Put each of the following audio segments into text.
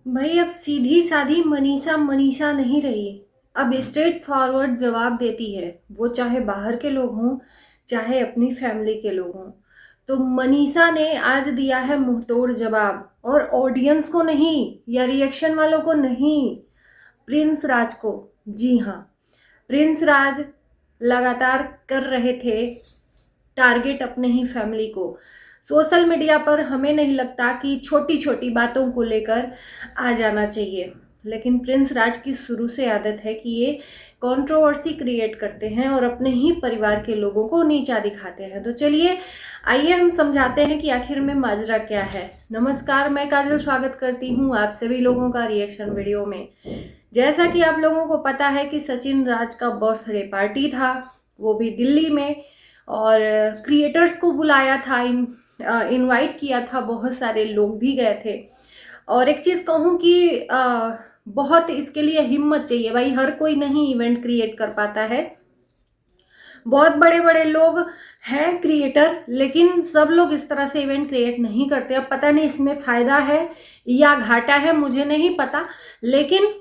भाई अब सीधी साधी मनीषा मनीषा नहीं रही। अब स्ट्रेट फॉरवर्ड जवाब देती है, वो चाहे बाहर के लोग हों चाहे अपनी फैमिली के लोग हों। तो मनीषा ने आज दिया है मुंहतोड़ जवाब, और ऑडियंस को नहीं या रिएक्शन वालों को नहीं, प्रिंस राज को। जी हाँ, प्रिंस राज लगातार कर रहे थे टारगेट अपने ही फैमिली को। सोशल मीडिया पर हमें नहीं लगता कि छोटी छोटी बातों को लेकर आ जाना चाहिए, लेकिन प्रिंस राज की शुरू से आदत है कि ये कंट्रोवर्सी क्रिएट करते हैं और अपने ही परिवार के लोगों को नीचा दिखाते हैं। तो चलिए आइए हम समझाते हैं कि आखिर में माजरा क्या है। नमस्कार, मैं काजल स्वागत करती हूँ आप सभी लोगों का रिएक्शन वीडियो में। जैसा कि आप लोगों को पता है कि सचिन राज का बर्थडे पार्टी था, वो भी दिल्ली में, और क्रिएटर्स को बुलाया था, इनवाइट किया था, बहुत सारे लोग भी गए थे। और एक चीज़ कहूँ कि बहुत इसके लिए हिम्मत चाहिए भाई, हर कोई नहीं इवेंट क्रिएट कर पाता है। बहुत बड़े बड़े लोग हैं क्रिएटर, लेकिन सब लोग इस तरह से इवेंट क्रिएट नहीं करते। अब पता नहीं इसमें फ़ायदा है या घाटा है, मुझे नहीं पता। लेकिन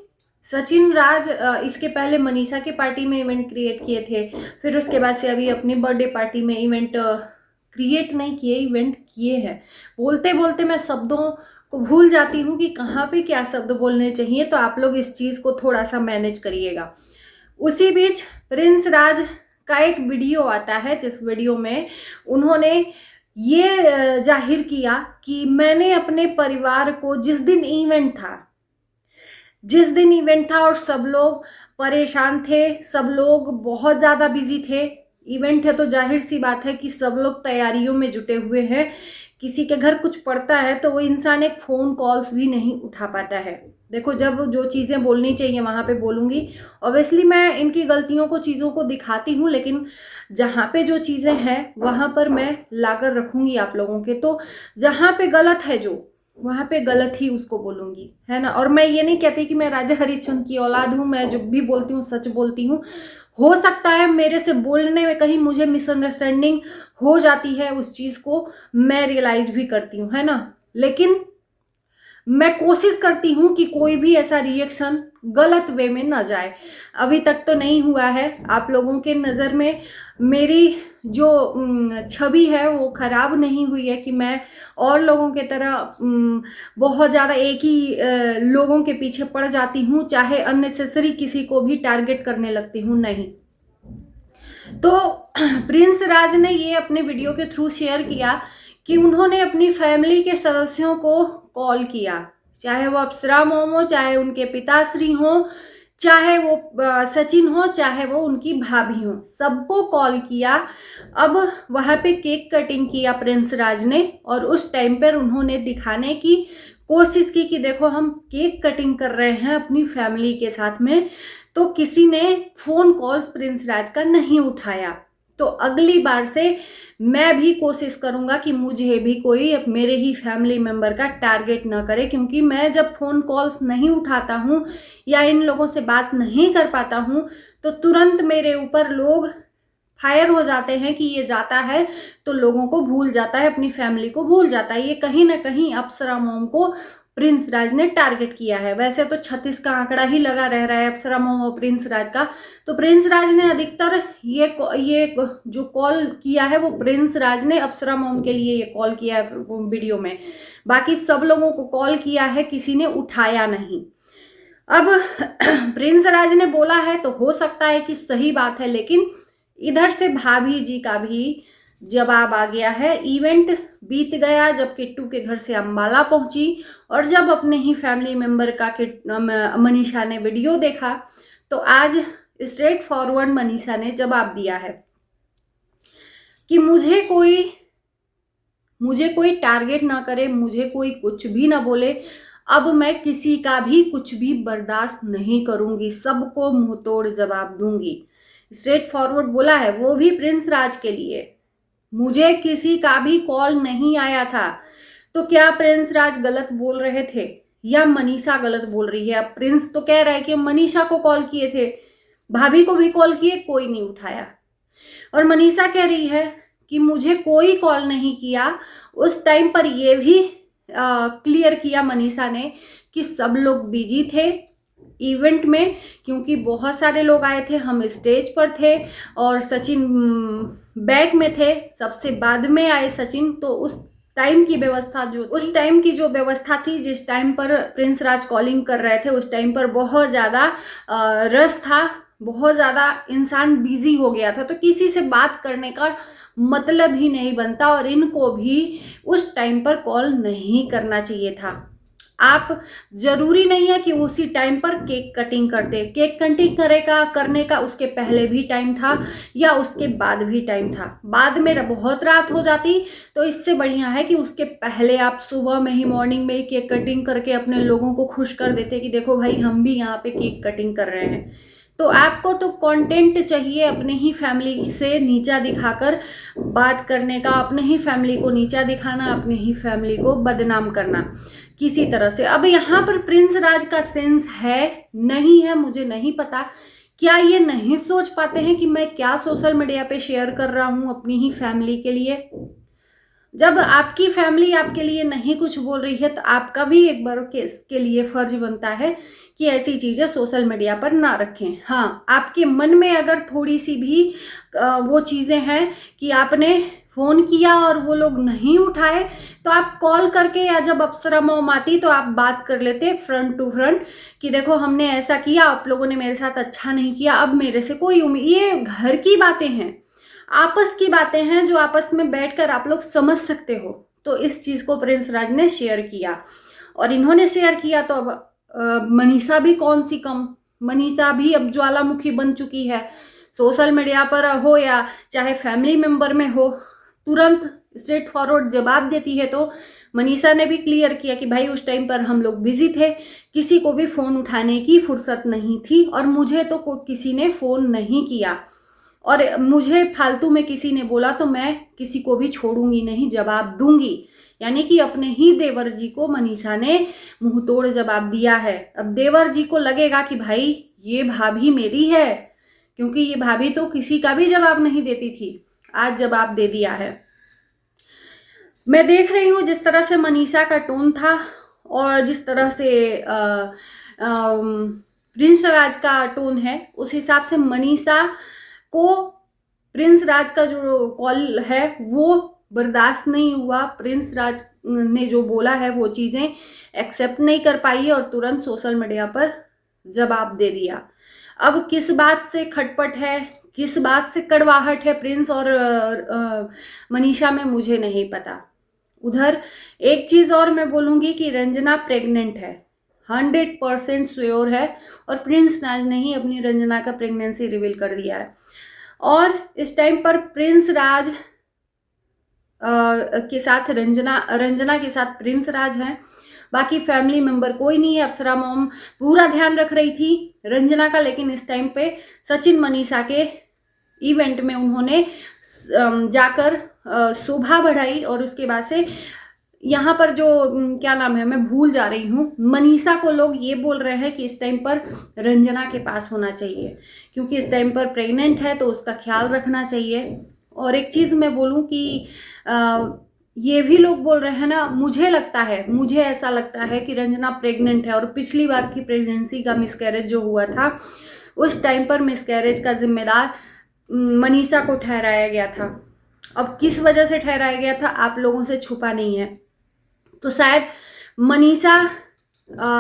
सचिन राज इसके पहले मनीषा की पार्टी में इवेंट क्रिएट किए थे, फिर उसके बाद से अभी अपनी बर्थडे पार्टी में इवेंट क्रिएट नहीं किए, इवेंट किए हैं। बोलते बोलते मैं शब्दों को भूल जाती हूँ कि कहाँ पे क्या शब्द बोलने चाहिए, तो आप लोग इस चीज़ को थोड़ा सा मैनेज करिएगा। उसी बीच प्रिंस राज का एक वीडियो आता है, जिस वीडियो में उन्होंने ये जाहिर किया कि मैंने अपने परिवार को, जिस दिन इवेंट था और सब लोग परेशान थे, सब लोग बहुत ज़्यादा बिजी थे। इवेंट है तो जाहिर सी बात है कि सब लोग तैयारियों में जुटे हुए हैं। किसी के घर कुछ पड़ता है तो वो इंसान एक फ़ोन कॉल्स भी नहीं उठा पाता है। देखो, जब जो चीज़ें बोलनी चाहिए वहाँ पे बोलूँगी। ऑब्वियसली मैं इनकी गलतियों को, चीज़ों को दिखाती हूँ, लेकिन जहाँ पे जो चीज़ें हैं वहाँ पर मैं लाकर रखूँगी आप लोगों के। तो जहाँ पे गलत है, जो वहाँ पे गलत ही उसको बोलूँगी, है ना। और मैं ये नहीं कहती कि मैं राजा हरिश्चंद्र की औलाद हूँ, मैं जो भी बोलती हूँ सच बोलती हूँ। हो सकता है मेरे से बोलने में कहीं मुझे मिसअंडरस्टैंडिंग हो जाती है, उस चीज़ को मैं रियलाइज भी करती हूँ, है ना। लेकिन मैं कोशिश करती हूँ कि कोई भी ऐसा रिएक्शन गलत वे में ना जाए। अभी तक तो नहीं हुआ है। आप लोगों के नज़र में मेरी जो छवि है वो ख़राब नहीं हुई है कि मैं और लोगों के तरह बहुत ज़्यादा एक ही लोगों के पीछे पड़ जाती हूँ, चाहे अननेसेसरी किसी को भी टारगेट करने लगती हूँ, नहीं। तो प्रिंस राज ने ये अपने वीडियो के थ्रू शेयर किया कि उन्होंने अपनी फैमिली के सदस्यों को कॉल किया, चाहे वो अप्सरा मोम हो, चाहे उनके पिताश्री हो, चाहे वो सचिन हो, चाहे वो उनकी भाभी हो, सबको कॉल किया। अब वहाँ पे केक कटिंग किया प्रिंस राज ने, और उस टाइम पर उन्होंने दिखाने की कोशिश की कि देखो हम केक कटिंग कर रहे हैं अपनी फैमिली के साथ में। तो किसी ने फ़ोन कॉल्स प्रिंस राज का नहीं उठाया। तो अगली बार से मैं भी कोशिश करूंगा कि मुझे भी कोई मेरे ही फैमिली मेंबर का टारगेट ना करे, क्योंकि मैं जब फ़ोन कॉल्स नहीं उठाता हूँ या इन लोगों से बात नहीं कर पाता हूँ तो तुरंत मेरे ऊपर लोग फायर हो जाते हैं कि ये जाता है तो लोगों को भूल जाता है, अपनी फैमिली को भूल जाता है। ये कहीं ना कहीं अप्सरा मोम को प्रिंस राज ने टारगेट किया है। वैसे तो 36 का आंकड़ा ही लगा रह रहा है अप्सरा मोम और प्रिंस राज का। तो प्रिंस राज ने अधिकतर ये जो कॉल किया है वो प्रिंस राज ने अप्सरा मोम के लिए ये कॉल किया है वीडियो में। बाकी सब लोगों को कॉल किया है, किसी ने उठाया नहीं। अब प्रिंस राज ने बोला है तो हो सकता है कि सही बात है, लेकिन इधर से भाभी जी का भी जवाब आ गया है। इवेंट बीत गया जब किट्टू के घर से अंबाला पहुंची, और जब अपने ही फैमिली मेंबर का मनीषा ने वीडियो देखा, तो आज स्ट्रेट फॉरवर्ड मनीषा ने जवाब दिया है कि मुझे कोई टारगेट ना करे, मुझे कोई कुछ भी ना बोले। अब मैं किसी का भी कुछ भी बर्दाश्त नहीं करूंगी, सबको मुंहतोड़ जवाब दूंगी। स्ट्रेट फॉरवर्ड बोला है, वो भी प्रिंस राज के लिए। मुझे किसी का भी कॉल नहीं आया था। तो क्या प्रिंस राज गलत बोल रहे थे या मनीषा गलत बोल रही है? अब प्रिंस तो कह रहा है कि मनीषा को कॉल किए थे, भाभी को भी कॉल किए, कोई नहीं उठाया। और मनीषा कह रही है कि मुझे कोई कॉल नहीं किया। उस टाइम पर ये भी क्लियर किया मनीषा ने कि सब लोग बिजी थे इवेंट में, क्योंकि बहुत सारे लोग आए थे, हम स्टेज पर थे और सचिन बैक में थे, सबसे बाद में आए सचिन। तो उस टाइम की व्यवस्था उस टाइम की जो व्यवस्था थी, जिस टाइम पर प्रिंस राज कॉलिंग कर रहे थे, उस टाइम पर बहुत ज़्यादा रश था, बहुत ज़्यादा इंसान बिजी हो गया था, तो किसी से बात करने का मतलब ही नहीं बनता और इनको भी उस टाइम पर कॉल नहीं करना चाहिए था। आप जरूरी नहीं है कि उसी टाइम पर केक कटिंग करते, केक कटिंग करने का उसके पहले भी टाइम था या उसके बाद भी टाइम था। बाद में बहुत रात हो जाती तो इससे बढ़िया है कि उसके पहले आप सुबह में ही, मॉर्निंग में ही केक कटिंग करके अपने लोगों को खुश कर देते कि देखो भाई हम भी यहाँ पे केक कटिंग कर रहे हैं। तो आपको तो कंटेंट चाहिए अपने ही फैमिली से नीचा दिखाकर बात करने का, अपने ही फैमिली को नीचा दिखाना, अपने ही फैमिली को बदनाम करना किसी तरह से। अब यहाँ पर प्रिंस राज का सेंस है नहीं है मुझे नहीं पता, क्या ये नहीं सोच पाते हैं कि मैं क्या सोशल मीडिया पे शेयर कर रहा हूँ अपनी ही फैमिली के लिए। जब आपकी फैमिली आपके लिए नहीं कुछ बोल रही है तो आपका भी एक बार के लिए फर्ज बनता है कि ऐसी चीज़ें सोशल मीडिया पर ना रखें। हाँ, आपके मन में अगर थोड़ी सी भी वो चीज़ें हैं कि आपने फ़ोन किया और वो लोग नहीं उठाए, तो आप कॉल करके या जब अप्सरा मॉम आती तो आप बात कर लेते फ्रंट टू फ्रंट कि देखो हमने ऐसा किया, आप लोगों ने मेरे साथ अच्छा नहीं किया, अब मेरे से कोई उम्मीद। ये घर की बातें हैं, आपस की बातें हैं जो आपस में बैठकर आप लोग समझ सकते हो। तो इस चीज को प्रिंस राज ने शेयर किया और इन्होंने शेयर किया तो अब मनीषा भी कौन सी कम, मनीषा भी अब ज्वालामुखी बन चुकी है। सोशल मीडिया पर हो या चाहे फैमिली मेंबर में हो, तुरंत स्ट्रेट फॉरवर्ड जवाब देती है। तो मनीषा ने भी क्लियर किया कि भाई उस टाइम पर हम लोग बिजी थे, किसी को भी फोन उठाने की फुर्सत नहीं थी और मुझे तो किसी ने फोन नहीं किया और मुझे फालतू में किसी ने बोला तो मैं किसी को भी छोड़ूंगी नहीं, जवाब दूंगी। यानी कि अपने ही देवर जी को मनीषा ने मुंह तोड़ जवाब दिया है। अब देवर जी को लगेगा कि भाई ये भाभी मेरी है, क्योंकि ये भाभी तो किसी का भी जवाब नहीं देती थी, आज जवाब दे दिया है। मैं देख रही हूँ जिस तरह से मनीषा का टोन था और जिस तरह से प्रिंस राज का टोन है, उस हिसाब से मनीषा को प्रिंस राज का जो कॉल है वो बर्दाश्त नहीं हुआ। प्रिंस राज ने जो बोला है वो चीज़ें एक्सेप्ट नहीं कर पाई और तुरंत सोशल मीडिया पर जवाब दे दिया। अब किस बात से खटपट है, किस बात से कड़वाहट है प्रिंस और मनीषा में, मुझे नहीं पता। उधर एक चीज़ और मैं बोलूँगी कि रंजना प्रेग्नेंट है, 100% श्योर है और प्रिंस राज ने ही अपनी रंजना का प्रेगनेंसी रिवील कर दिया है। और इस टाइम पर प्रिंस राज के साथ रंजना के साथ प्रिंस राज हैं, बाकी फैमिली मेंबर कोई नहीं है। अप्सरा मॉम पूरा ध्यान रख रही थी रंजना का, लेकिन इस टाइम पे सचिन मनीषा के इवेंट में उन्होंने जाकर शोभा बढ़ाई और उसके बाद से यहाँ पर जो क्या नाम है, मैं भूल जा रही हूँ, मनीषा को लोग ये बोल रहे हैं कि इस टाइम पर रंजना के पास होना चाहिए, क्योंकि इस टाइम पर प्रेग्नेंट है तो उसका ख्याल रखना चाहिए। और एक चीज़ मैं बोलूँ कि ये भी लोग बोल रहे हैं ना, मुझे ऐसा लगता है कि रंजना प्रेग्नेंट है और पिछली बार की प्रेगनेंसी का मिसकैरेज जो हुआ था उस टाइम पर मिसकैरेज का जिम्मेदार मनीषा को ठहराया गया था। अब किस वजह से ठहराया गया था आप लोगों से छुपा नहीं है, तो शायद मनीषा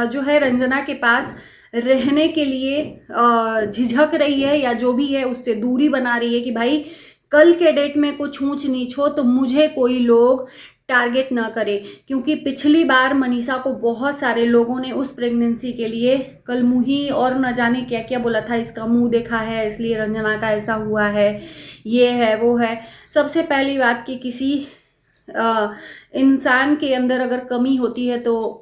जो है रंजना के पास रहने के लिए झिझक रही है या जो भी है उससे दूरी बना रही है कि भाई कल के डेट में कुछ ऊंच नीच हो तो मुझे कोई लोग टारगेट ना करे। क्योंकि पिछली बार मनीषा को बहुत सारे लोगों ने उस प्रेगनेंसी के लिए कलमुही और न जाने क्या क्या बोला था, इसका मुंह देखा है इसलिए रंजना का ऐसा हुआ है, ये है वो है। सबसे पहली बात कि किसी इंसान के अंदर अगर कमी होती है तो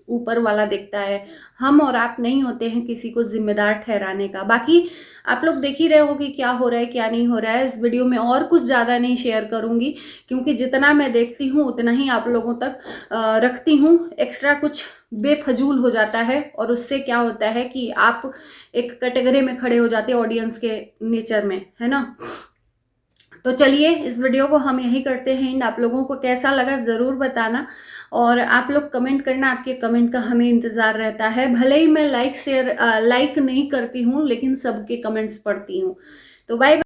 ऊपर वाला देखता है, हम और आप नहीं होते हैं किसी को जिम्मेदार ठहराने का। बाकी आप लोग देख ही रहे हो कि क्या हो रहा है क्या नहीं हो रहा है। इस वीडियो में और कुछ ज़्यादा नहीं शेयर करूँगी, क्योंकि जितना मैं देखती हूँ उतना ही आप लोगों तक रखती हूँ। एक्स्ट्रा कुछ बेफजूल हो जाता है और उससे क्या होता है कि आप एक कैटेगरी में खड़े हो जाते हैं ऑडियंस के नेचर में, है ना। तो चलिए इस वीडियो को हम यही करते हैं एंड। आप लोगों को कैसा लगा ज़रूर बताना, और आप लोग कमेंट करना, आपके कमेंट का हमें इंतज़ार रहता है। भले ही मैं लाइक नहीं करती हूँ, लेकिन सबके कमेंट्स पढ़ती हूँ। तो बाय।